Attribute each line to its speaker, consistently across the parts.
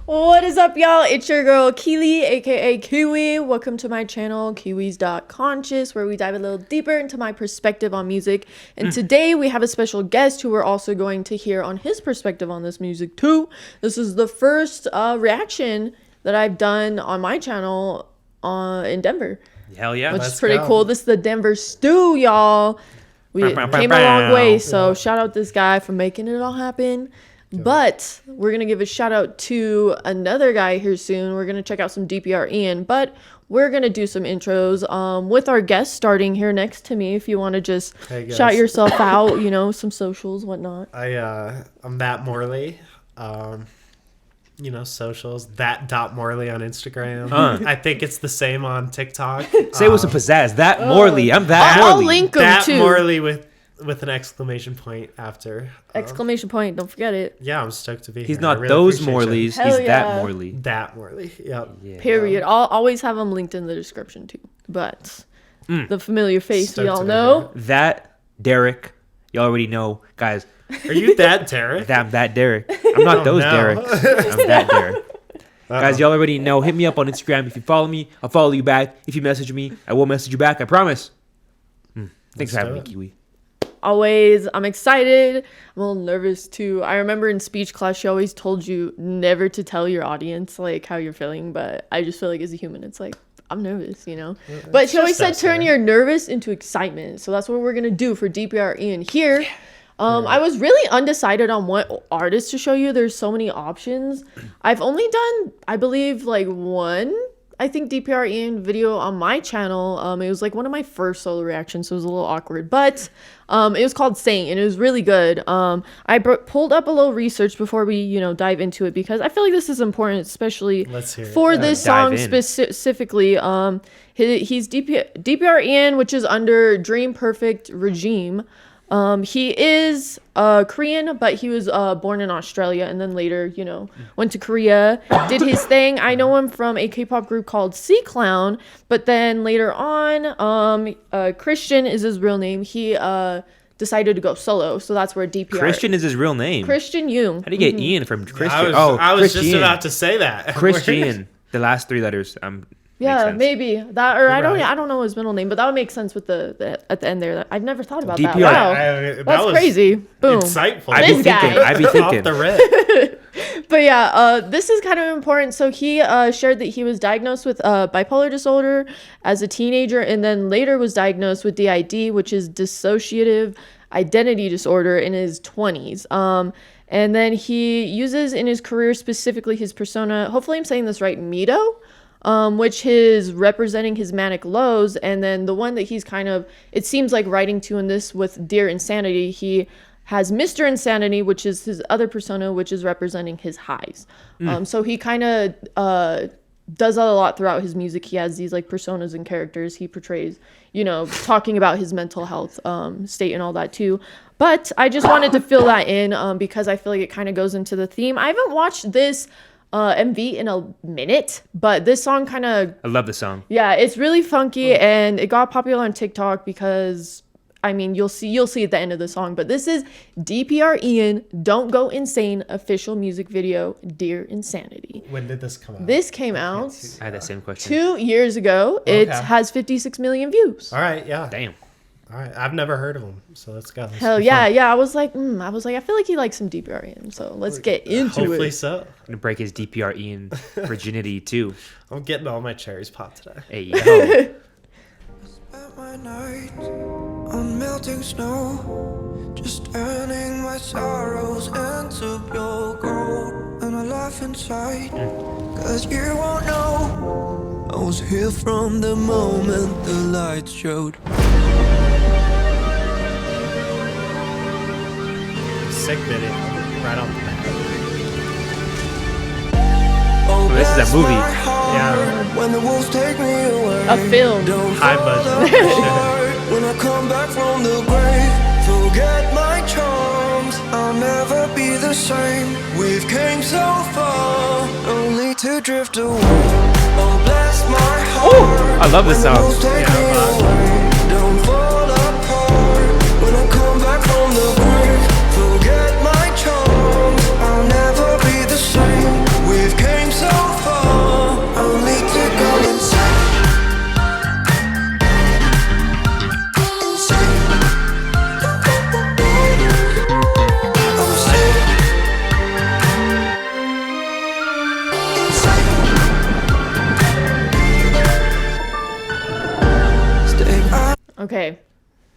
Speaker 1: What is up, y'all? It's your girl Keely, aka Kiwi. Welcome to my channel, Kiwis.conscious, where we dive a little deeper into my perspective on music. And today we have a special guest who we're also going to hear on his perspective on this music too. This is the first reaction that I've done on my channel in Denver.
Speaker 2: Hell yeah.
Speaker 1: Which is pretty cool. This is the Denver Stew, y'all. We came a long way, so shout out this guy for making it all happen. But we're going to give a shout out to another guy here soon. We're going to check out some DPR Ian, but we're going to do some intros with our guest starting here next to me. If you want to just shout yourself out, you know, some socials, whatnot.
Speaker 3: I'm Matt Morley. Socials, that.morley on Instagram. I think it's the same on TikTok.
Speaker 2: Say it with some pizzazz. That Morley. I'm that Morley.
Speaker 1: I'll link him too.
Speaker 3: That Morley with an exclamation point after.
Speaker 1: Exclamation point. Don't forget it.
Speaker 3: Yeah, I'm stoked to be here.
Speaker 2: He's not really those Morleys. He's that Morley.
Speaker 3: That Morley. Yep.
Speaker 1: Yeah. Period. I'll always have him linked in the description too. But the familiar face
Speaker 3: stoked
Speaker 1: we all know.
Speaker 2: That Derek. You already know. Guys.
Speaker 3: Are you that Derek?
Speaker 2: I'm that Derek. I'm not those Derek. I'm that Derek. Guys, y'all already know. Hit me up on Instagram. If you follow me, I'll follow you back. If you message me, I will message you back. I promise. Thanks for having me, Kiwi.
Speaker 1: Always. I'm excited. I'm a little nervous too. I remember in speech class, she always told you never to tell your audience like how you're feeling. But I just feel like as a human, it's like, I'm nervous, you know. But she always said turn your nervous into excitement. So that's what we're going to do for DPR Ian here. Yeah. I was really undecided on what artist to show you. There's so many options. I've only done, I believe, like one, I think, DPR Ian video on my channel. It was like one of my first solo reactions, so it was a little awkward. But it was called Saint, and it was really good. I pulled up a little research before we, dive into it, because I feel like this is important, espally for this song specifically. He's DPR Ian, which is under Dream Perfect Regime. He is Korean, but he was born in Australia and then later, went to Korea, did his thing. I know him from a K-pop group called C Clown, but then later on, Christian is his real name. He decided to go solo, so that's where DPR.
Speaker 2: Christian is his real name.
Speaker 1: Christian Young.
Speaker 2: How do you get Ian from Christian?
Speaker 3: Yeah, I was just about to say that.
Speaker 2: Christian. The last three letters.
Speaker 1: Yeah, maybe that, or I don't know his middle name, but that would make sense with the at the end there. I've never thought about that. Wow, that's crazy. Boom,
Speaker 3: insightful.
Speaker 2: I'd be thinking.
Speaker 3: Off the rip.
Speaker 1: But yeah, this is kind of important. So he shared that he was diagnosed with bipolar disorder as a teenager, and then later was diagnosed with DID, which is dissociative identity disorder, in his 20s. And then he uses in his career specifically his persona. Hopefully, I'm saying this right, Mito. Which is representing his manic lows, and then the one that he's kind of, it seems like, writing to in this with Dear Insanity, he has Mr. Insanity, which is his other persona, which is representing his highs. So he kind of does that a lot throughout his music. He has these like personas and characters he portrays, talking about his mental health state and all that too. But I just wanted to fill that in because I feel like it kind of goes into the theme. I haven't watched this MV in a minute, but this song kind of,
Speaker 2: I love the song.
Speaker 1: Yeah, it's really funky, and it got popular on TikTok because, I mean, you'll see at the end of the song, but this is DPR Ian Don't Go Insane official music video, Dear Insanity.
Speaker 3: When did this come out?
Speaker 1: This came out
Speaker 2: I had that same question
Speaker 1: 2 years ago. It has 56 million views.
Speaker 3: All right, yeah.
Speaker 2: Damn.
Speaker 3: All right, I've never heard of him, so let's go.
Speaker 1: Hell yeah, yeah. I was like, I feel like he likes some DPR Ian, so let's get into it.
Speaker 3: Hopefully so.
Speaker 2: I'm gonna break his DPR Ian virginity too.
Speaker 3: I'm getting all my cherries popped today.
Speaker 2: Hey yo.
Speaker 4: Spent my night on melting snow, just turning my sorrows into pure gold, and I laugh inside, cause you won't know I was here from the moment the lights showed.
Speaker 3: Sick video, right off the bat.
Speaker 4: Oh,
Speaker 2: this is a movie.
Speaker 3: Yeah.
Speaker 4: When the wolves take me away,
Speaker 1: A film.
Speaker 3: High budget.
Speaker 4: When I come back from the grave, forget my charms, I'll never be the same. We've came so far, only to drift away. Oh, bless my heart.
Speaker 2: I love this song.
Speaker 4: Don't fall apart. When I come back from the grave, forget my charms, I'll never be the same. We've came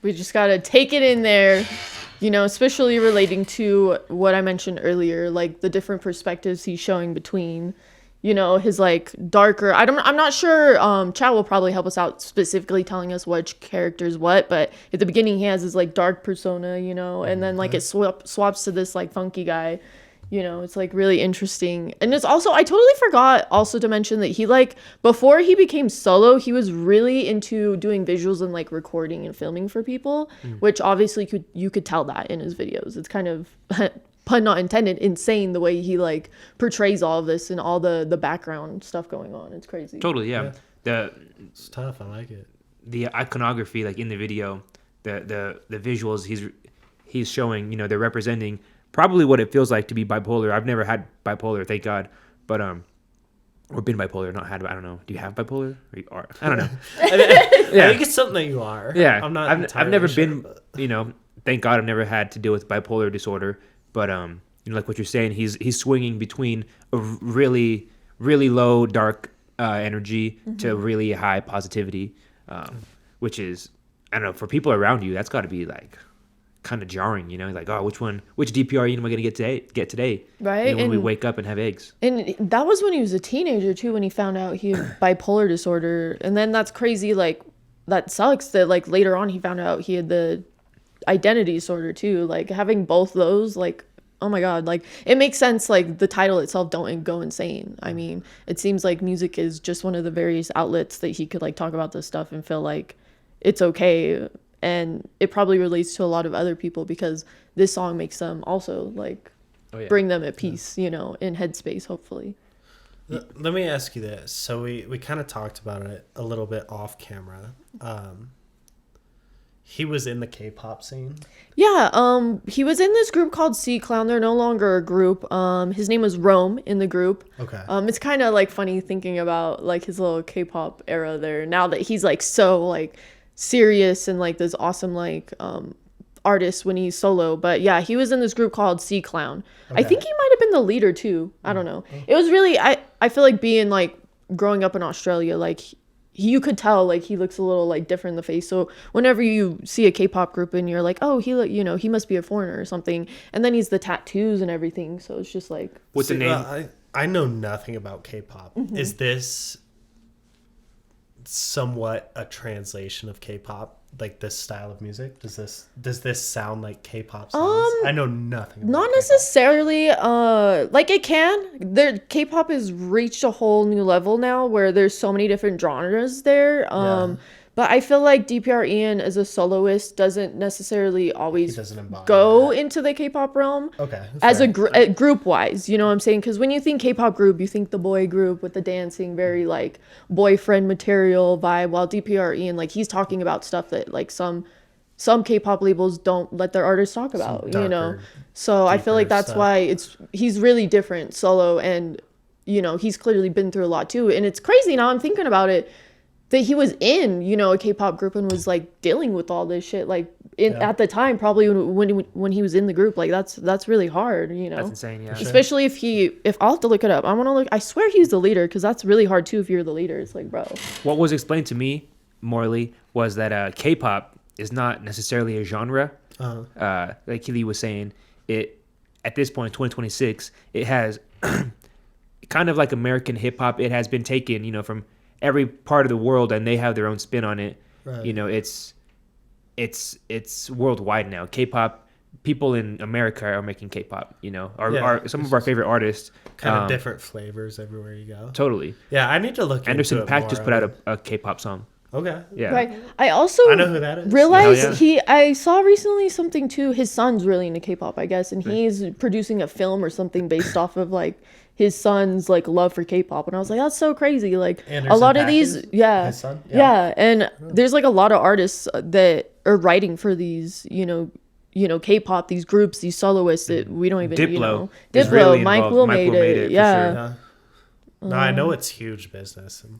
Speaker 1: We just gotta take it in there, you know, especially relating to what I mentioned earlier, like the different perspectives he's showing between, you know, his like darker. I'm not sure. Chad will probably help us out specifically telling us which character's what, but at the beginning he has his like dark persona, you know, and then like it swaps to this like funky guy. You know, it's like really interesting. And it's also, I totally forgot also to mention that he like, before he became solo, he was really into doing visuals and like recording and filming for people, which obviously you could tell that in his videos. It's kind of, pun not intended, insane the way he like portrays all of this and all the background stuff going on. It's crazy.
Speaker 2: Totally, yeah.
Speaker 3: It's tough. I like it.
Speaker 2: The iconography, like in the video, the visuals he's showing, you know, they're representing probably what it feels like to be bipolar. I've never had bipolar, thank God, but or been bipolar, not had. I don't know. Do you have bipolar? Or you are? I don't know.
Speaker 3: I think it's something that you are.
Speaker 2: Yeah,
Speaker 3: I'm not.
Speaker 2: I've never
Speaker 3: sure,
Speaker 2: been.
Speaker 3: But...
Speaker 2: You know, thank God, I've never had to deal with bipolar disorder. But you know, like what you're saying, he's swinging between a really low dark energy to really high positivity, which is, I don't know, for people around you, that's got to be like kind of jarring, you know, like, oh, which DPR am I going to get today?
Speaker 1: Right.
Speaker 2: You know, when we wake up and have eggs.
Speaker 1: And that was when he was a teenager too, when he found out he had bipolar disorder. And then that's crazy. Like, that sucks that like later on he found out he had the identity disorder too. Like having both those, like, oh my God, like it makes sense. Like the title itself, Don't Go Insane. I mean, it seems like music is just one of the various outlets that he could like talk about this stuff and feel like it's okay. And it probably relates to a lot of other people because this song makes them also like bring them at peace, you know, in headspace, hopefully.
Speaker 3: Let me ask you this. So we kind of talked about it a little bit off camera. He was in the K-pop scene.
Speaker 1: Yeah, he was in this group called C Clown. They're no longer a group. His name was Rome in the group.
Speaker 3: Okay.
Speaker 1: It's kind of like funny thinking about like his little K-pop era there. Now that he's like so like serious and like this awesome like artist when he's solo. But yeah, he was in this group called C Clown.
Speaker 3: Okay.
Speaker 1: I think he might have been the leader too. I don't know. It was really I feel like being like growing up in Australia, like you could tell like he looks a little like different in the face. So whenever you see a K-pop group and you're like, oh, you know, he must be a foreigner or something. And then he's the tattoos and everything. So it's just like,
Speaker 2: what's the name?
Speaker 3: I know nothing about K-pop. Is this somewhat a translation of K-pop, like this style of music? Does this sound like K-pop sounds? I know nothing about
Speaker 1: not
Speaker 3: K-pop.
Speaker 1: necessarily like it can. K-pop has reached a whole new level now where there's so many different genres there. But I feel like DPR Ian as a soloist doesn't necessarily always go into the K-pop realm.
Speaker 3: Okay.
Speaker 1: As a group wise, you know what I'm saying? Because when you think K-pop group, you think the boy group with the dancing, very like boyfriend material vibe. While DPR Ian, like he's talking about stuff that like some K-pop labels don't let their artists talk about, you know? So I feel like that's why he's really different solo, and you know, he's clearly been through a lot too. And it's crazy now I'm thinking about it, that he was in, you know, a K-pop group and was like dealing with all this shit like at the time, probably when he was in the group. Like that's really hard, you know.
Speaker 2: That's insane, yeah.
Speaker 1: Especially if I'll have to look it up. I want to look. I swear he's the leader, because that's really hard too if you're the leader. It's like, bro.
Speaker 2: What was explained to me, Morley, was that K-pop is not necessarily a genre. Like Keely was saying, it at this point, 2026, it has kind of like American hip hop. It has been taken, you know, from every part of the world, and they have their own spin on it. Right. You know, it's worldwide now. K-pop, people in America are making K-pop, you know, are some of our favorite artists.
Speaker 3: Kind of different flavors everywhere you go.
Speaker 2: Totally.
Speaker 3: Yeah, I need to look
Speaker 2: Anderson
Speaker 3: into it
Speaker 2: .Paak
Speaker 3: more.
Speaker 2: just put out a K-pop song.
Speaker 3: Okay.
Speaker 2: Yeah.
Speaker 1: Right. I know who that is. Realized I saw recently something too. His son's really into K-pop, I guess, and he's producing a film or something based off of like his son's like love for K-pop, and I was like, that's so crazy. Like
Speaker 3: Anderson
Speaker 1: a lot
Speaker 3: Paak
Speaker 1: of these,
Speaker 3: his son?
Speaker 1: Yeah, and there's like a lot of artists that are writing for these, you know, K-pop, these groups, these soloists that we don't even,
Speaker 2: Diplo,
Speaker 1: Diplo,
Speaker 2: really
Speaker 1: Mike Will made it, yeah.
Speaker 3: No, I know it's huge business. And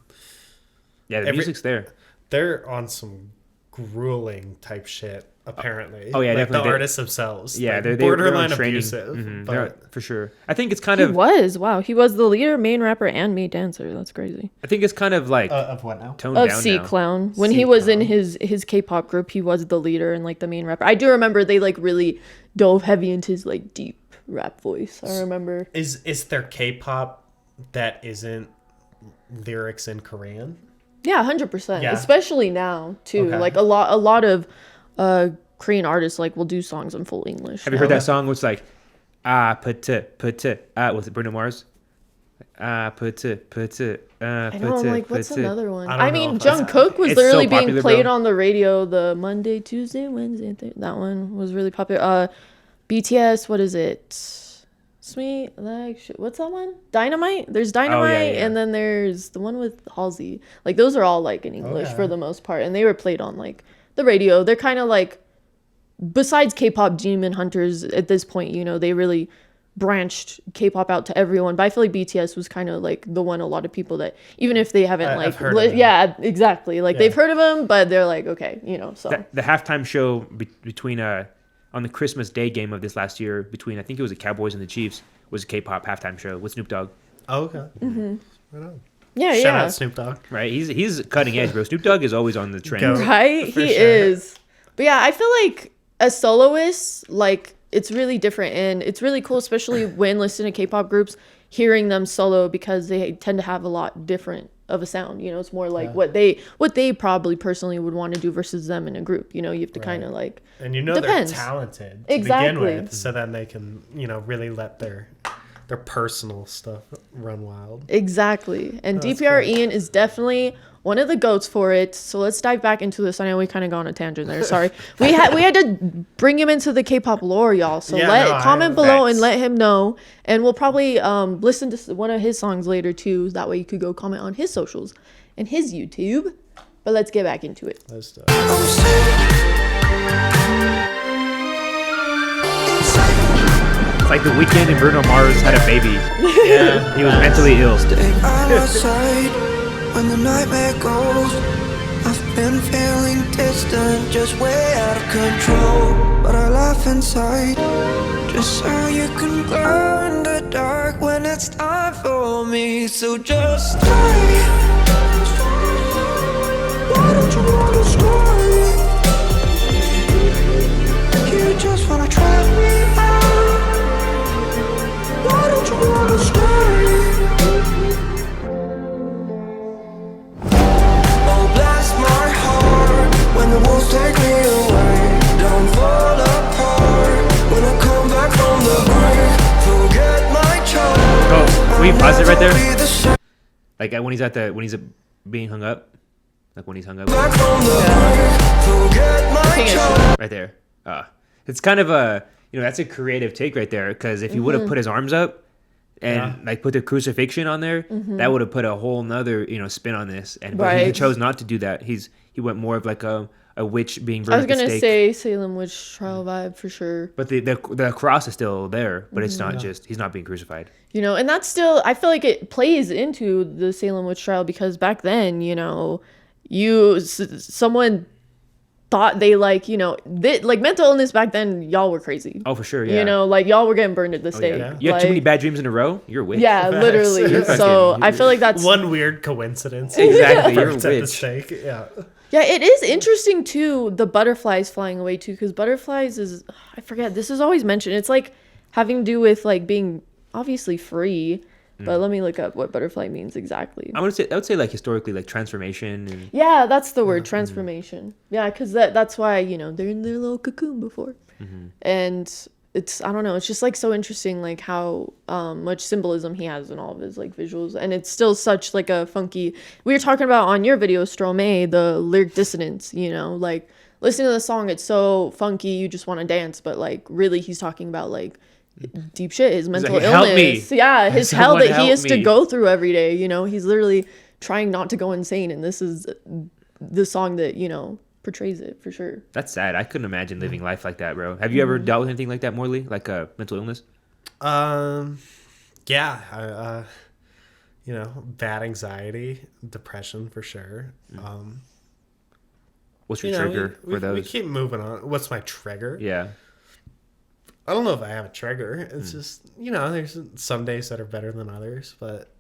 Speaker 2: yeah, the music's there.
Speaker 3: They're on some grueling type shit. Apparently,
Speaker 2: oh yeah,
Speaker 3: like
Speaker 2: definitely.
Speaker 3: The artists themselves,
Speaker 2: yeah,
Speaker 3: like
Speaker 2: they're
Speaker 3: borderline
Speaker 2: on training.
Speaker 3: abusive, but
Speaker 2: For sure. I think it's kind
Speaker 1: He
Speaker 2: of.
Speaker 1: was. Wow. He was the leader, main rapper, and main dancer. That's crazy.
Speaker 2: I think it's kind of like
Speaker 3: of what now?
Speaker 2: toned
Speaker 1: Of
Speaker 2: down
Speaker 1: C
Speaker 2: now.
Speaker 1: Clown. When he was in
Speaker 3: C-Clown.
Speaker 1: his K-pop group, he was the leader and like the main rapper. I do remember they like really dove heavy into his like deep rap voice. I remember.
Speaker 3: Is there K-pop that isn't lyrics in Korean?
Speaker 1: Yeah, 100%.
Speaker 3: Yeah.
Speaker 1: Especially now too.
Speaker 3: Okay.
Speaker 1: Like a lot of Korean artists like will do songs in full English.
Speaker 2: Have you heard that song where it's like, was it Bruno Mars?
Speaker 1: I know, I'm like, what's another one?
Speaker 3: I don't
Speaker 1: I
Speaker 3: know
Speaker 1: mean,
Speaker 3: if that's-
Speaker 1: Jungkook was
Speaker 2: It's so
Speaker 1: literally being
Speaker 2: popular,
Speaker 1: played
Speaker 2: bro.
Speaker 1: on the radio the Monday, Tuesday, Wednesday. That one was really popular. BTS, what is it? Sweet, like, what's that one? Dynamite? There's Dynamite,
Speaker 2: yeah.
Speaker 1: and then there's the one with Halsey. Like, those are all, like, in English for the most part, and they were played on, like, the radio. They're kind of, like, besides K-pop Demon Hunters at this point, you know, they really branched K-pop out to everyone. But I feel like BTS was kind of, like, the one a lot of people that, even if they haven't,
Speaker 3: I've
Speaker 1: like,
Speaker 3: heard of them.
Speaker 1: yeah, exactly. Like, they've heard of them, but they're like, okay, you know, so.
Speaker 2: The halftime show between on the Christmas Day game of this last year between I think it was the Cowboys and the Chiefs was a K-pop halftime show with Snoop Dogg.
Speaker 3: Oh, okay.
Speaker 1: Mm-hmm.
Speaker 3: Right on.
Speaker 1: Yeah,
Speaker 3: Shout
Speaker 1: yeah.
Speaker 3: out Snoop Dogg.
Speaker 2: Right? He's cutting edge, bro. Snoop Dogg is always on the trend.
Speaker 3: Go.
Speaker 1: Right?
Speaker 3: For
Speaker 1: He
Speaker 3: sure.
Speaker 1: is. But yeah, I feel like as soloists, like, it's really different and it's really cool, especially when listening to K-pop groups, hearing them solo because they tend to have a lot different of a sound. You know, it's more like what they probably personally would want to do versus them in a group. You know, you have to kind of like.
Speaker 3: And you know
Speaker 1: Depends.
Speaker 3: they're talented to
Speaker 1: Exactly.
Speaker 3: begin with, so then they can, you know, really let their personal stuff run wild.
Speaker 1: Exactly. And
Speaker 3: That's
Speaker 1: DPR
Speaker 3: cool.
Speaker 1: Ian is definitely one of the goats for it. So let's dive back into this. I know we kind of got on a tangent there. Sorry. We had to bring him into the K-pop lore, y'all. So comment below and let him know. And we'll probably listen to one of his songs later too. That way you could go comment on his socials and his YouTube. But let's get back into it.
Speaker 3: Let's do it.
Speaker 4: I'm sick.
Speaker 2: It's like The Weeknd and Bruno Mars had a baby.
Speaker 3: Yeah.
Speaker 2: He was mentally ill.
Speaker 4: Stay by my side when the nightmare goes. I've been feeling distant, just way out of control. But I laugh inside, just so you can glow in the dark when it's time for me. So just stay. Why don't you wanna stay? You just wanna try me out. Why don't you wanna stay? Oh, bless my heart when the wolves take me away. Don't fall apart when I come back from the grave. Forget my child.
Speaker 2: Oh, can we pause it right there?
Speaker 4: Be the same
Speaker 2: Like when he's being hung up. Like when he's hung up.
Speaker 4: back from the grave. Forget my child.
Speaker 2: Right there. It's kind of that's a creative take right there. Because if he would have put his arms up and like put the crucifixion on there, that would have put a whole nother spin on this. And but he
Speaker 1: Right.
Speaker 2: chose not to do that. He went more of like a witch being burned
Speaker 1: I was
Speaker 2: at the
Speaker 1: gonna
Speaker 2: stake.
Speaker 1: say Salem Witch Trial vibe for sure.
Speaker 2: But the cross is still there. But it's not just he's not being crucified.
Speaker 1: You know, and that's still, I feel like it plays into the Salem Witch Trial because back then, someone thought they like mental illness back then, y'all were crazy.
Speaker 2: Oh, for sure. Yeah.
Speaker 1: Y'all were getting burned at the stake.
Speaker 3: yeah.
Speaker 2: You had too many
Speaker 1: Like,
Speaker 2: bad dreams in a row. You're a witch.
Speaker 1: yeah, literally.
Speaker 2: You're
Speaker 1: So
Speaker 2: fucking-
Speaker 1: I feel like that's
Speaker 3: One weird coincidence.
Speaker 2: Exactly. You're a
Speaker 3: Burnt at the
Speaker 2: witch.
Speaker 3: stake. Yeah.
Speaker 1: Yeah, it is interesting too, the butterflies flying away too, because butterflies is, I forget, this is always mentioned. It's like having to do with like being obviously free, but let me look up what butterfly means exactly.
Speaker 2: I would say like historically like transformation and
Speaker 1: Yeah, that's the word, transformation. Yeah, because that's why, they're in their little cocoon before. And it's, I don't know, it's just like so interesting like how much symbolism he has in all of his like visuals. And it's still such like a funky, we were talking about on your video, Stromae, the lyric dissonance, like listening to the song, it's so funky, you just want to dance. But like really he's talking about like deep shit, his mental
Speaker 2: like, "Help
Speaker 1: illness.
Speaker 2: me.
Speaker 1: Yeah, his hell
Speaker 2: Someone
Speaker 1: that he
Speaker 2: help
Speaker 1: has to
Speaker 2: me."
Speaker 1: go through every day. He's literally trying not to go insane, and this is the song that portrays it for sure.
Speaker 2: that's sad. I couldn't imagine living life like that, bro. Have you ever dealt with anything like that, Morley? Like a mental illness?
Speaker 3: Yeah. Bad anxiety, depression for sure.
Speaker 2: What's your trigger for those?
Speaker 3: We keep moving on. What's my trigger?
Speaker 2: Yeah.
Speaker 3: I don't know if I have a trigger. It's just, there's some days that are better than others. But,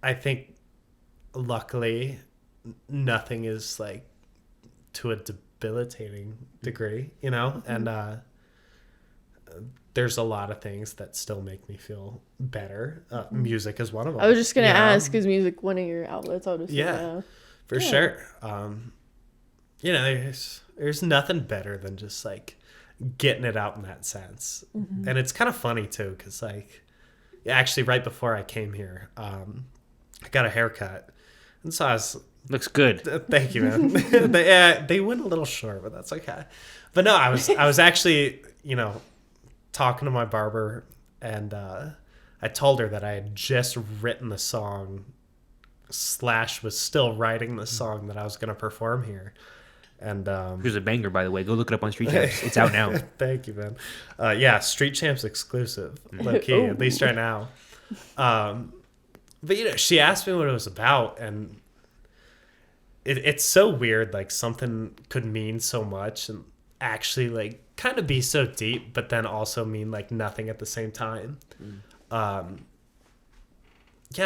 Speaker 3: I think luckily nothing is like to a debilitating degree, and there's a lot of things that still make me feel better. Music is one of them.
Speaker 1: I was just going to ask, is music one of your outlets? I would assume,
Speaker 3: yeah. For sure. There's nothing better than just like getting it out in that sense. And it's kind of funny too, because like actually right before I came here, I got a haircut, and so I was
Speaker 2: looks good.
Speaker 3: Thank you, man. They went a little short, but that's okay. But no, I was actually talking to my barber, and I told her that I had just written the song / was still writing the song that I was going to perform here. And
Speaker 2: here's a banger, by the way. Go look it up on Street Champs. It's out now.
Speaker 3: Thank you, man. Street Champs exclusive, low key, at least right now. But she asked me what it was about, and it's so weird. Like something could mean so much and actually like kind of be so deep, but then also mean like nothing at the same time.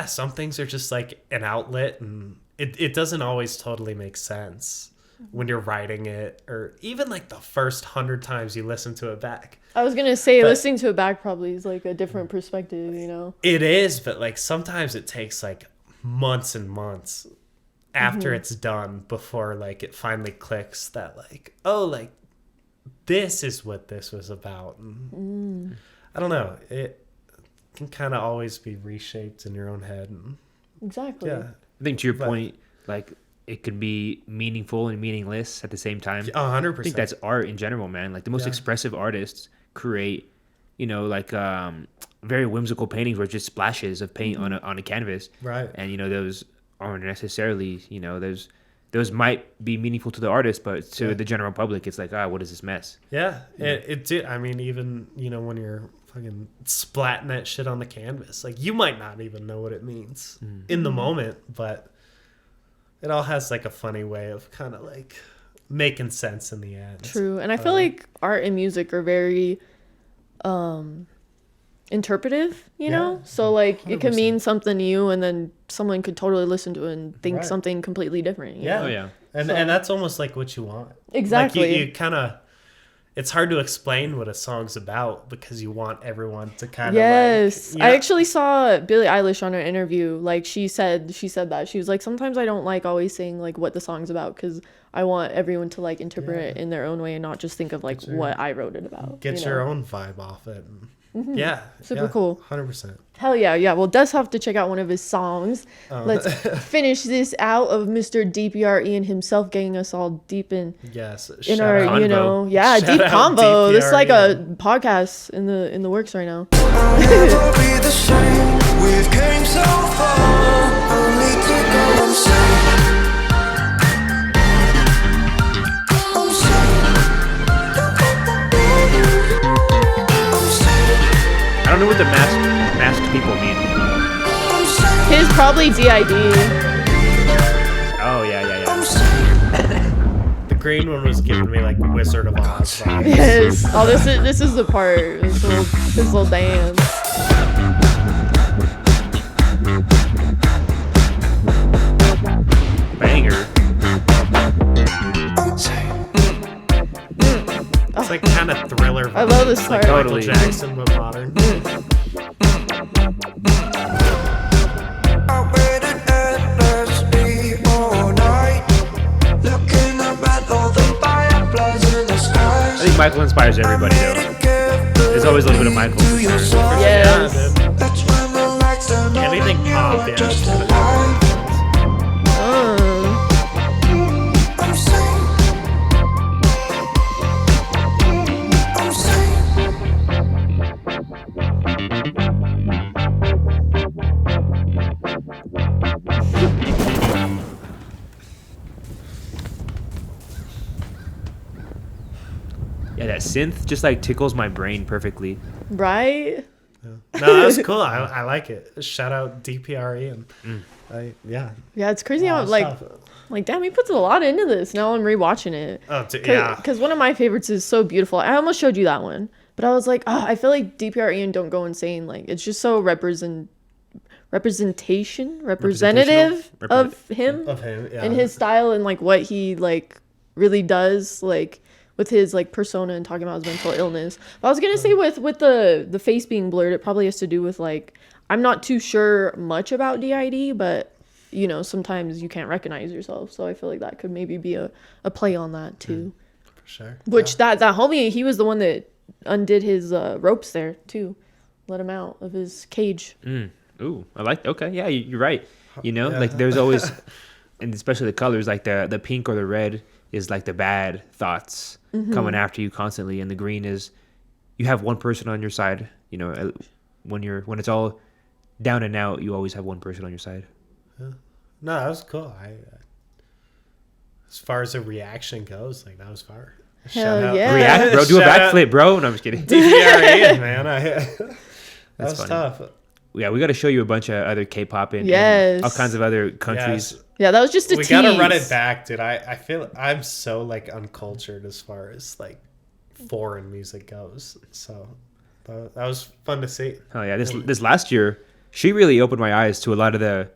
Speaker 3: Some things are just like an outlet, and it doesn't always totally make sense when you're writing it, or even like the first 100 times you listen to it back.
Speaker 1: I was gonna say, listening to it back probably is like a different perspective,
Speaker 3: It is, but like sometimes it takes like months and months after it's done before like it finally clicks that like, oh, like this is what this was about. And I don't know, it can kind of always be reshaped in your own head. And
Speaker 1: exactly.
Speaker 3: Yeah,
Speaker 2: I think to your point, like it could be meaningful and meaningless at the same time.
Speaker 3: 100%.
Speaker 2: I think that's art in general, man. Like the most expressive artists create, very whimsical paintings where it's just splashes of paint on a canvas.
Speaker 3: Right.
Speaker 2: And those aren't necessarily, those might be meaningful to the artist, but to the general public, it's like, what is this mess?
Speaker 3: Yeah, it did. I mean, even when you're fucking splatting that shit on the canvas, like you might not even know what it means in the moment, but it all has like a funny way of kind of like making sense in the end.
Speaker 1: True. And I feel like art and music are very interpretive, know? So like 100%. It can mean something to you, and then someone could totally listen to it and think something completely different. You know?
Speaker 2: Oh yeah.
Speaker 3: And that's almost like what you want.
Speaker 1: Exactly.
Speaker 3: Like you kind of, it's hard to explain what a song's about because you want everyone to kind of
Speaker 1: yes. I actually saw Billie Eilish on her interview. Like she said that she was like, sometimes I don't like always saying like what the song's about, because I want everyone to like interpret it in their own way and not just think of like what I wrote it about.
Speaker 3: Get your own vibe off it. Yeah.
Speaker 1: Super cool.
Speaker 3: 100%.
Speaker 1: Hell yeah. Yeah. Well, Des have to check out one of his songs. Let's finish this out of Mr. DPR Ian himself getting us all deep in our,
Speaker 2: convo.
Speaker 1: Deep convo. This is like a podcast in the works right now.
Speaker 4: Never be the same. We've came so far, only to go insane.
Speaker 2: I don't know what the masked people mean.
Speaker 1: His probably DID.
Speaker 2: Oh yeah.
Speaker 3: The green one was giving me like Wizard of Oz vibes.
Speaker 1: Yes. Oh, this is the part. This little dance.
Speaker 2: Banger.
Speaker 3: It's like kind of Thriller.
Speaker 1: I love this part.
Speaker 3: Like Michael Jackson, but modern.
Speaker 4: I waited endlessly all night, looking up at all the fireflies in the skies.
Speaker 2: I think Michael inspires everybody though. There's always a little bit of Michael.
Speaker 1: Yes.
Speaker 4: That's when the lights turn on
Speaker 3: Anything
Speaker 4: and you
Speaker 3: pop,
Speaker 4: are
Speaker 3: yeah.
Speaker 4: just alive. I'm saying,
Speaker 2: Yeah, that synth just like tickles my brain perfectly.
Speaker 1: Right?
Speaker 3: Yeah. No, that was cool. I like it. Shout out DPR Ian. Yeah.
Speaker 1: Yeah, it's crazy how like damn, he puts a lot into this. Now I'm rewatching it.
Speaker 3: Oh, yeah.
Speaker 1: Because one of my favorites is So Beautiful. I almost showed you that one, but I was like, oh, I feel like DPR Ian don't go insane. Like it's just so representative of him
Speaker 3: yeah.
Speaker 1: and his style and like what he like really does like with his like persona and talking about his mental illness. But I was gonna say with the face being blurred, it probably has to do with like I'm not too sure much about DID, but you know, sometimes you can't recognize yourself. So I feel like that could maybe be a play on that too.
Speaker 3: For sure.
Speaker 1: Which that homie, he was the one that undid his ropes there too. Let him out of his cage.
Speaker 2: Ooh, I like. Okay, yeah, you're right. You know, like there's always, and especially the colors, like the pink or the red is like the bad thoughts coming after you constantly, and the green is you have one person on your side. You know, when it's all down and out, you always have one person on your side.
Speaker 3: Yeah. No, that was cool. As far as a reaction goes, like that was fire.
Speaker 1: Hell yeah.
Speaker 2: React, bro. Do a backflip, bro. No, I'm just kidding.
Speaker 3: DPR Ian, man. That was
Speaker 2: funny.
Speaker 3: tough.
Speaker 2: Yeah, we got to show you a bunch of other K-pop and all kinds of other countries.
Speaker 3: Yes.
Speaker 1: Yeah, that was just a tease.
Speaker 3: We gotta run it back, dude. I feel I'm so like uncultured as far as like foreign music goes. So that was fun to see.
Speaker 2: Oh yeah, this last year, she really opened my eyes to a lot of the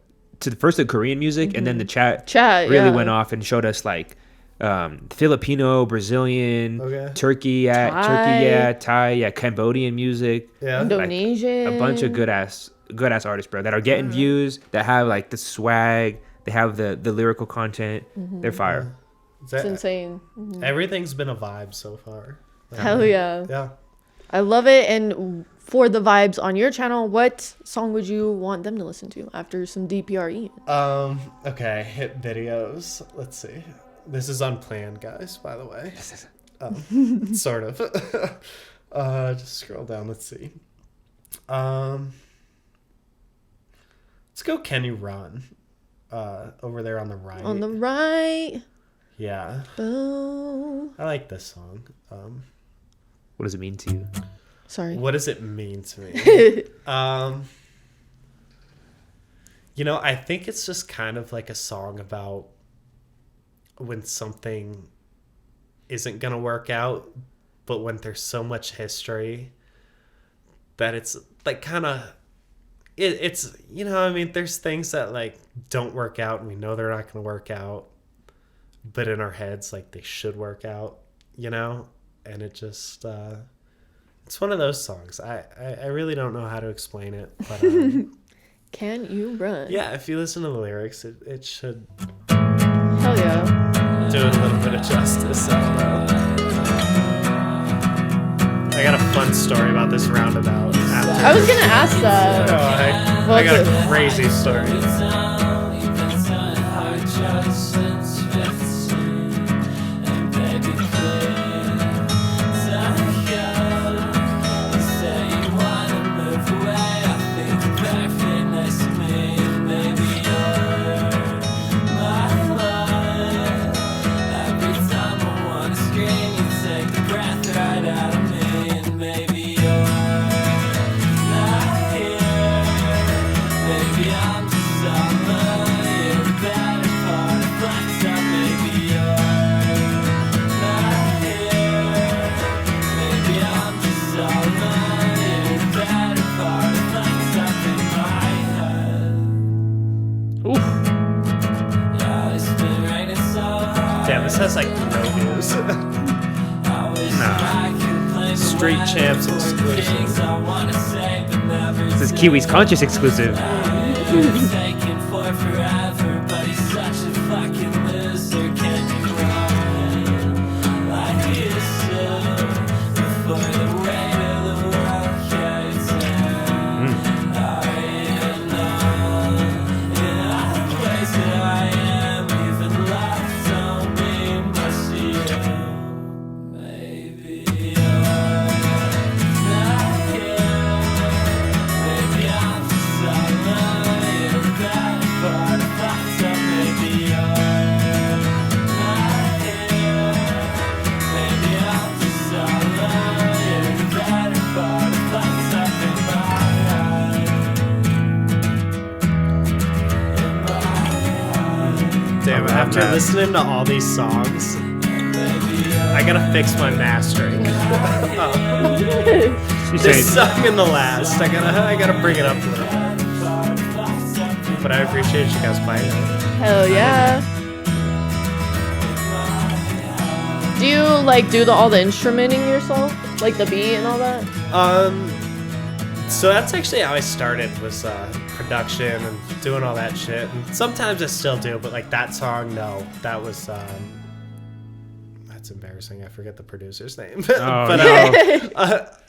Speaker 2: Korean music, and then the chat really went off and showed us like Filipino, Brazilian, Turkey, Thai, Cambodian music,
Speaker 1: Indonesian,
Speaker 2: like, a bunch of good ass artists, bro, that are getting views, that have like the swag, they have the lyrical content. They're fire.
Speaker 1: It's insane.
Speaker 3: Everything's been a vibe so far.
Speaker 1: Hell yeah.
Speaker 3: Yeah.
Speaker 1: I love it. And for the vibes on your channel, what song would you want them to listen to after some DPRE?
Speaker 3: Okay, hit videos. Let's see. This is unplanned, guys, by the way. Sort of. Just scroll down. Let's see. Let's go Can You Run? Over there on the right.
Speaker 1: On the right.
Speaker 3: Yeah.
Speaker 1: Oh.
Speaker 3: I like this song.
Speaker 2: What does it mean to you?
Speaker 1: Sorry.
Speaker 3: What does it mean to me? You know, I think it's just kind of like a song about when something isn't going to work out, but when there's so much history that it's like kind of, it's, you know, I mean, there's things that like don't work out and we know they're not going to work out, but in our heads, like they should work out, you know? And it just, it's one of those songs. I really don't know how to explain it, but
Speaker 1: Can You Run?
Speaker 3: yeah, if you listen to the lyrics, it should
Speaker 1: Hell yeah.
Speaker 3: do it a little bit of justice. I don't know. I got a fun story about this roundabout.
Speaker 1: I was gonna ask that.
Speaker 3: I got a crazy story. Damn, this has like no views. Nah. Street Champs exclusive.
Speaker 2: This is Kiwi's Conscious exclusive.
Speaker 3: After listening to all these songs, I gotta fix my mastering. This song and the last, I gotta bring it up a little bit. But I appreciate you guys playing it.
Speaker 1: Hell yeah. Do you like do all the instrumenting yourself, like the beat and all that?
Speaker 3: So that's actually how I started, was production and doing all that shit. And sometimes I still do, but like that song, no, that was that's embarrassing. I forget the producer's name. But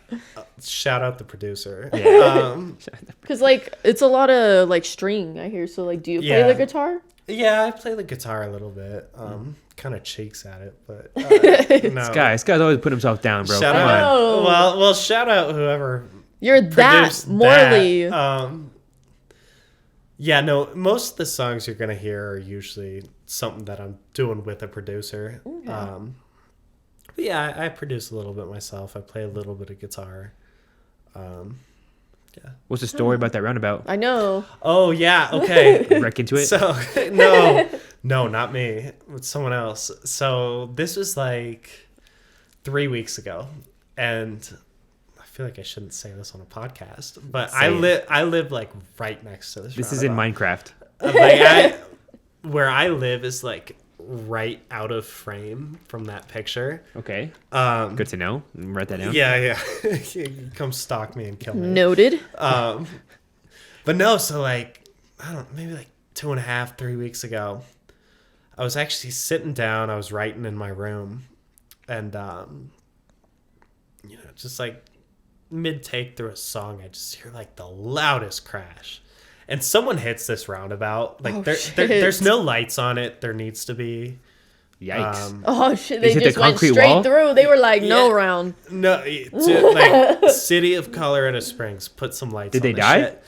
Speaker 3: shout out the producer.
Speaker 2: Yeah.
Speaker 1: Cause like it's a lot of like string I hear. So like, do you play the guitar?
Speaker 3: Yeah, I play the guitar a little bit. Kind of cheeks at it, but no.
Speaker 2: This guy's always put himself down, bro.
Speaker 3: Shout out. Well, shout out whoever.
Speaker 1: You're that Morley.
Speaker 3: Yeah, no, most of the songs you're gonna hear are usually something that I'm doing with a producer. But yeah, I produce a little bit myself. I play a little bit of guitar. Yeah.
Speaker 2: What's the story about that roundabout?
Speaker 1: I know.
Speaker 3: Oh yeah, okay.
Speaker 2: Wreck into it?
Speaker 3: So no, not me. It's someone else. So this was like 3 weeks ago, and I feel like I shouldn't say this on a podcast, but I live like right next to this.
Speaker 2: This is in Minecraft.
Speaker 3: Where I live is like right out of frame from that picture.
Speaker 2: Okay. Good to know. Write that down.
Speaker 3: Yeah. Come stalk me and kill me.
Speaker 1: Noted.
Speaker 3: But no, so like, I don't know, maybe like 2.5, 3 weeks ago, I was actually sitting down, I was writing in my room, and, just like mid-take through a song, I just hear like the loudest crash. And someone hits this roundabout. Like there's no lights on it. There needs to be.
Speaker 2: Yikes.
Speaker 1: Oh shit! They
Speaker 2: hit
Speaker 1: just
Speaker 2: the
Speaker 1: went
Speaker 2: concrete
Speaker 1: straight
Speaker 2: wall?
Speaker 1: through. They were like, no round.
Speaker 3: No, like City of Colorado Springs put some lights.
Speaker 2: Did
Speaker 3: on
Speaker 2: they
Speaker 3: the
Speaker 2: die?
Speaker 3: Shit.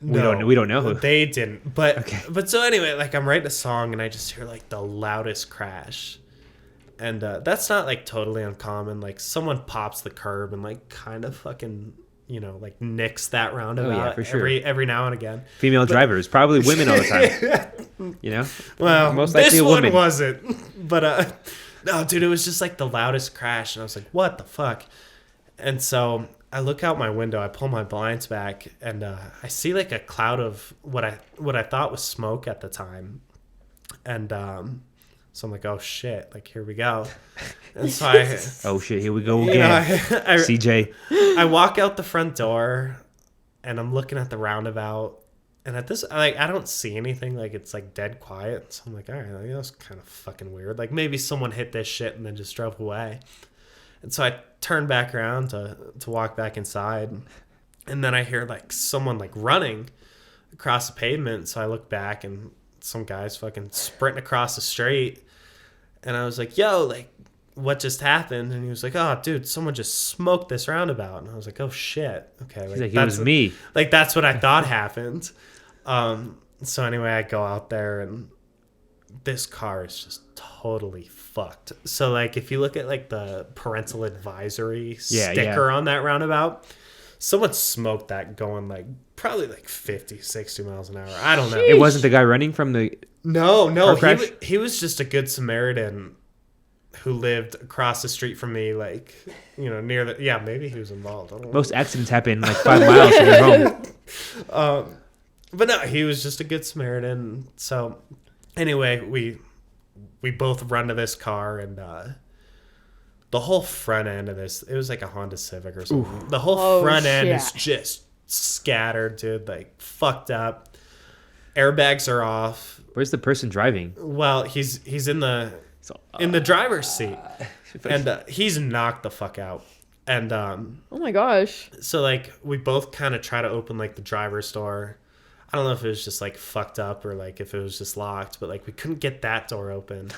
Speaker 3: No,
Speaker 2: we don't know who.
Speaker 3: They didn't. But
Speaker 2: okay.
Speaker 3: But so anyway, like I'm writing a song and I just hear like the loudest crash, and that's not like totally uncommon. Like someone pops the curb and like kind of fucking. Like nicks that roundabout
Speaker 2: for sure.
Speaker 3: every now and again.
Speaker 2: Female drivers, probably women all the time.
Speaker 3: Well,
Speaker 2: most likely
Speaker 3: this
Speaker 2: a woman.
Speaker 3: one wasn't. But no, dude, it was just like the loudest crash, and I was like, "What the fuck?" And so I look out my window, I pull my blinds back, and I see like a cloud of what I thought was smoke at the time, and so I'm like, "Oh shit!" Like here we go. And so
Speaker 2: oh shit, here we go again. CJ.
Speaker 3: I walk out the front door and I'm looking at the roundabout, and at this, like, I don't see anything. Like, it's like dead quiet. So I'm like, all right, like, that's kind of fucking weird. Like maybe someone hit this shit and then just drove away. And so I turn back around to walk back inside, and then I hear like someone like running across the pavement. So I look back and some guy's fucking sprinting across the street, and I was like, yo, like, what just happened? And he was like, oh dude, someone just smoked this roundabout. And I was like, oh shit, okay,
Speaker 2: like, it was me.
Speaker 3: Like that's what I thought happened. So anyway, I go out there and this car is just totally fucked. So like if you look at like the parental advisory sticker on that roundabout, someone smoked that going like probably like 50, 60 miles an hour. I don't know.
Speaker 2: It wasn't the guy running from the
Speaker 3: No,
Speaker 2: car crash?
Speaker 3: he was just a good Samaritan who lived across the street from me, like, near the... Yeah, maybe he was involved. I don't know.
Speaker 2: Most accidents happen like 5 miles from your home.
Speaker 3: But no, he was just a good Samaritan. So, anyway, we both run to this car, and the whole front end of this... It was like a Honda Civic or something. The whole front end is just scattered, dude. Like, fucked up. Airbags are off.
Speaker 2: Where's the person driving?
Speaker 3: Well, he's in the driver's seat, and he's knocked the fuck out. And
Speaker 1: oh my gosh.
Speaker 3: So like we both kind of try to open like the driver's door. I don't know if it was just like fucked up or like if it was just locked, but like we couldn't get that door open.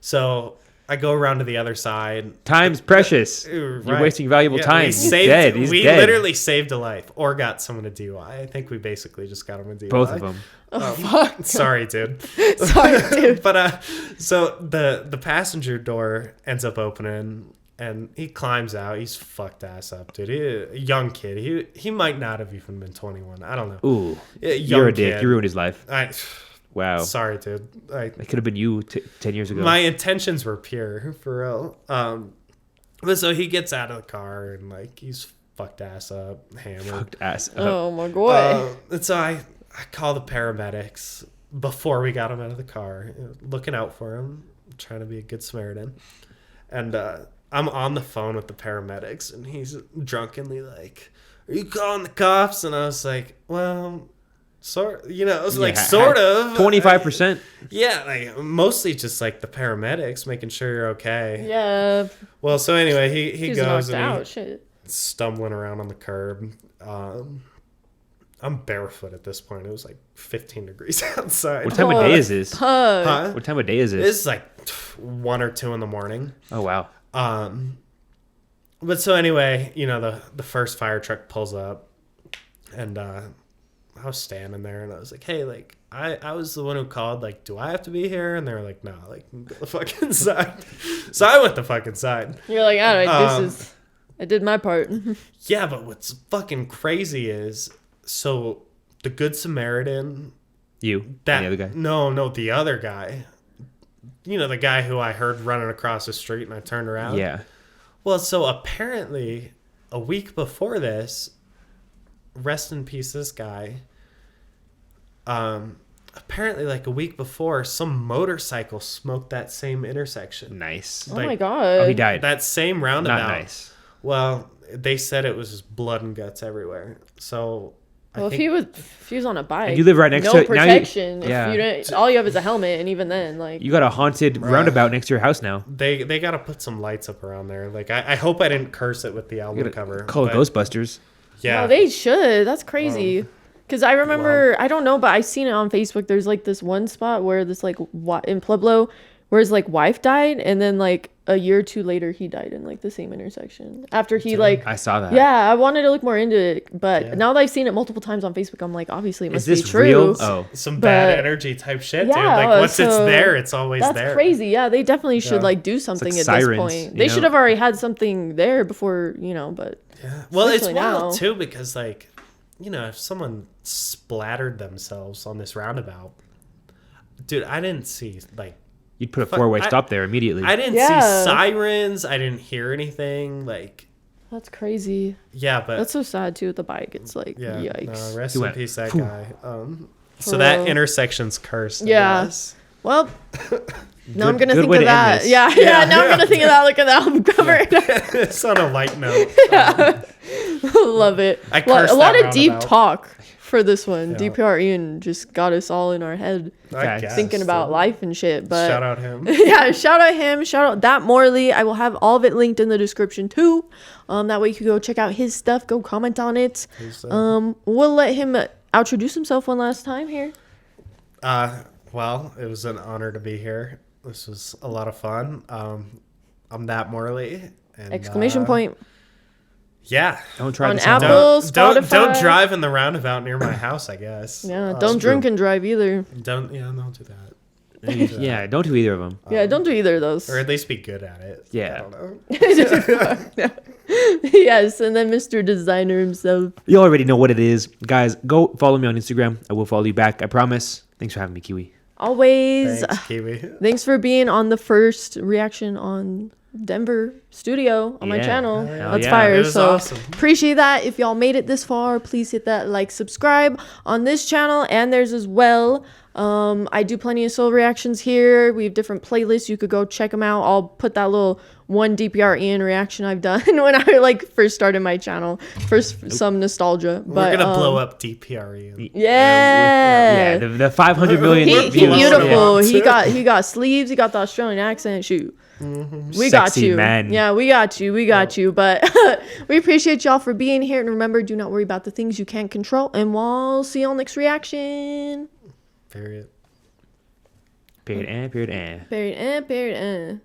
Speaker 3: So I go around to the other side.
Speaker 2: Time's precious.
Speaker 3: Right.
Speaker 2: You're wasting valuable time. He's dead. He's
Speaker 3: we
Speaker 2: dead.
Speaker 3: literally saved a life or got someone a DUI. I think we basically just got him a DUI.
Speaker 2: Both of them.
Speaker 1: Fuck.
Speaker 3: Sorry, dude.
Speaker 1: Sorry, dude.
Speaker 3: But so the passenger door ends up opening, and he climbs out. He's fucked ass up, dude. A young kid. He might not have even been 21. I don't know.
Speaker 2: Ooh,
Speaker 3: Young
Speaker 2: you're a dick.
Speaker 3: kid.
Speaker 2: You ruined his life. Wow.
Speaker 3: Sorry, dude.
Speaker 2: That could have been you 10 years ago.
Speaker 3: My intentions were pure, for real. But so he gets out of the car and like he's fucked ass up, hammered.
Speaker 2: Fucked ass up.
Speaker 1: Oh my god.
Speaker 3: And so I call the paramedics before we got him out of the car, looking out for him, trying to be a good Samaritan. And I'm on the phone with the paramedics, and he's drunkenly like, "Are you calling the cops?" And I was like, "Well, sort of." I was like, "Sort of."
Speaker 2: 25%.
Speaker 3: Yeah, like mostly just like the paramedics making sure you're okay.
Speaker 1: Yeah.
Speaker 3: Well, so anyway, he
Speaker 1: He's
Speaker 3: goes
Speaker 1: knocked
Speaker 3: and
Speaker 1: out.
Speaker 3: he's
Speaker 1: Shit.
Speaker 3: stumbling around on the curb. I'm barefoot at this point. It was like 15 degrees outside.
Speaker 2: What time of day is this?
Speaker 3: Huh?
Speaker 2: What time of day is this?
Speaker 3: It's like 1 or 2 in the morning.
Speaker 2: Oh, wow.
Speaker 3: But so anyway, the first fire truck pulls up, and I was standing there, and I was like, "Hey, like I was the one who called. Like, do I have to be here?" And they were like, "No, like go the fuck inside." So I went the fuck inside.
Speaker 1: You're like, all right, I did my part.
Speaker 3: Yeah, but what's fucking crazy is, so the Good Samaritan.
Speaker 2: You. And the other guy.
Speaker 3: No, the other guy. The guy who I heard running across the street, and I turned around.
Speaker 2: Yeah.
Speaker 3: Well, so apparently, a week before this, rest in peace, this guy. Apparently, like a week before, some motorcycle smoked that same intersection.
Speaker 2: Nice.
Speaker 1: Oh my god.
Speaker 2: Oh, he died.
Speaker 3: That same roundabout.
Speaker 2: Not nice.
Speaker 3: Well, they said it was just blood and guts everywhere. So,
Speaker 1: Well, if he was on a bike,
Speaker 2: And you live right next
Speaker 1: no
Speaker 2: to it.
Speaker 1: protection.
Speaker 2: Now you- yeah.
Speaker 1: If you don't, all you have is a helmet, and even then, like
Speaker 2: You got a haunted roundabout next to your house now.
Speaker 3: they got to put some lights up around there. Like I hope I didn't curse it with the album cover.
Speaker 2: Call it
Speaker 3: but
Speaker 2: Ghostbusters.
Speaker 3: Yeah,
Speaker 1: no, they should. That's crazy. Because I remember, I don't know, but I seen it on Facebook. There's like this one spot where this like in Pueblo, where his like wife died, and then like a year or two later, he died in like the same intersection. After he like,
Speaker 2: I saw that.
Speaker 1: yeah, I wanted to look more into it, but now that I've seen it multiple times on Facebook, I'm like, obviously it
Speaker 2: Is
Speaker 1: must
Speaker 2: this
Speaker 1: be true.
Speaker 2: real? Oh.
Speaker 3: some
Speaker 1: But-
Speaker 3: bad energy type shit, dude.
Speaker 1: Yeah,
Speaker 3: Like once it's
Speaker 1: so
Speaker 3: there, it's always
Speaker 1: That's
Speaker 3: there.
Speaker 1: crazy. Yeah, they definitely should
Speaker 3: Yeah.
Speaker 1: like do something
Speaker 2: like
Speaker 1: at
Speaker 2: sirens,
Speaker 1: this point.
Speaker 2: you
Speaker 1: They
Speaker 2: know?
Speaker 1: should have already had something there before, but
Speaker 3: Yeah. Well, it's
Speaker 1: especially
Speaker 3: wild
Speaker 1: now.
Speaker 3: too because like, if someone splattered themselves on this roundabout, dude, I didn't see like.
Speaker 2: You'd put a four-way
Speaker 3: I-
Speaker 2: stop there immediately.
Speaker 3: I didn't
Speaker 1: Yeah.
Speaker 3: see sirens. I didn't hear anything. Like,
Speaker 1: that's crazy.
Speaker 3: yeah, but
Speaker 1: That's so sad too with the bike. It's like,
Speaker 3: yeah,
Speaker 1: yikes.
Speaker 3: no, rest
Speaker 2: He
Speaker 3: in
Speaker 2: went,
Speaker 3: peace, that
Speaker 2: "Phew."
Speaker 3: guy. So that
Speaker 1: real.
Speaker 3: intersection's cursed. I
Speaker 1: Yeah.
Speaker 3: guess.
Speaker 1: Well, now I'm
Speaker 2: Good-
Speaker 1: gonna
Speaker 2: good
Speaker 1: think
Speaker 2: way
Speaker 1: of
Speaker 2: to end
Speaker 1: that.
Speaker 2: this.
Speaker 1: Yeah, now I'm gonna think of that. Look at the album cover.
Speaker 3: It's on a light note.
Speaker 1: Love it.
Speaker 3: I
Speaker 1: Well,
Speaker 3: cursed
Speaker 1: a lot
Speaker 3: that
Speaker 1: of deep
Speaker 3: roundabout.
Speaker 1: talk for this one.
Speaker 3: Yeah.
Speaker 1: DPR Ian just got us all in our head
Speaker 3: I
Speaker 2: Facts.
Speaker 3: guess,
Speaker 1: thinking about
Speaker 3: dude.
Speaker 1: life and shit. But
Speaker 3: Shout out him.
Speaker 1: yeah, shout out him. Shout out that Morley. I will have all of it linked in the description too. That way you can go check out his stuff. Go comment on it. We'll let him introduce himself one last time here.
Speaker 3: Well, it was an honor to be here. This was a lot of fun. I'm that Morley. And,
Speaker 1: Exclamation point.
Speaker 3: Yeah.
Speaker 2: Don't try
Speaker 1: On
Speaker 2: this
Speaker 1: Apple.
Speaker 2: on.
Speaker 3: Don't
Speaker 1: Spotify.
Speaker 3: drive in the roundabout near my house, I guess.
Speaker 1: Yeah, don't drink and drive either.
Speaker 3: Don't do that.
Speaker 2: Yeah, don't do either of them.
Speaker 1: Yeah, don't do either of those.
Speaker 3: Or at least be good at it.
Speaker 2: Yeah.
Speaker 3: I don't know.
Speaker 1: Yes, and then Mr. Designer himself.
Speaker 2: You already know what it is. Guys, go follow me on Instagram. I will follow you back. I promise. Thanks for having me, Kiwi.
Speaker 1: Always.
Speaker 3: Thanks, Kiwi.
Speaker 1: Thanks for being on the first reaction on Denver studio on my
Speaker 2: Yeah.
Speaker 1: channel.
Speaker 2: Hell
Speaker 1: That's
Speaker 2: yeah.
Speaker 1: fire.
Speaker 3: It was
Speaker 1: So
Speaker 3: awesome.
Speaker 1: appreciate that. If y'all made it this far, please hit that like, subscribe on this channel and theirs as well. I do plenty of soul reactions here. We have different playlists. You could go check them out. I'll put that little one DPR Ian reaction I've done when I first started my channel for some nostalgia. But
Speaker 3: We're going to blow up DPRE.
Speaker 1: yeah.
Speaker 2: Yeah, the 500 million
Speaker 1: He
Speaker 2: views.
Speaker 1: beautiful.
Speaker 3: Yeah.
Speaker 1: He got sleeves. He got the Australian accent. Shoot. We
Speaker 2: Sexy
Speaker 1: got you.
Speaker 2: man.
Speaker 1: Yeah, we got you. We got you. But we appreciate y'all for being here. And remember, do not worry about the things you can't control. And we'll see y'all next reaction.
Speaker 3: Period.
Speaker 2: Period and period and.
Speaker 1: Period.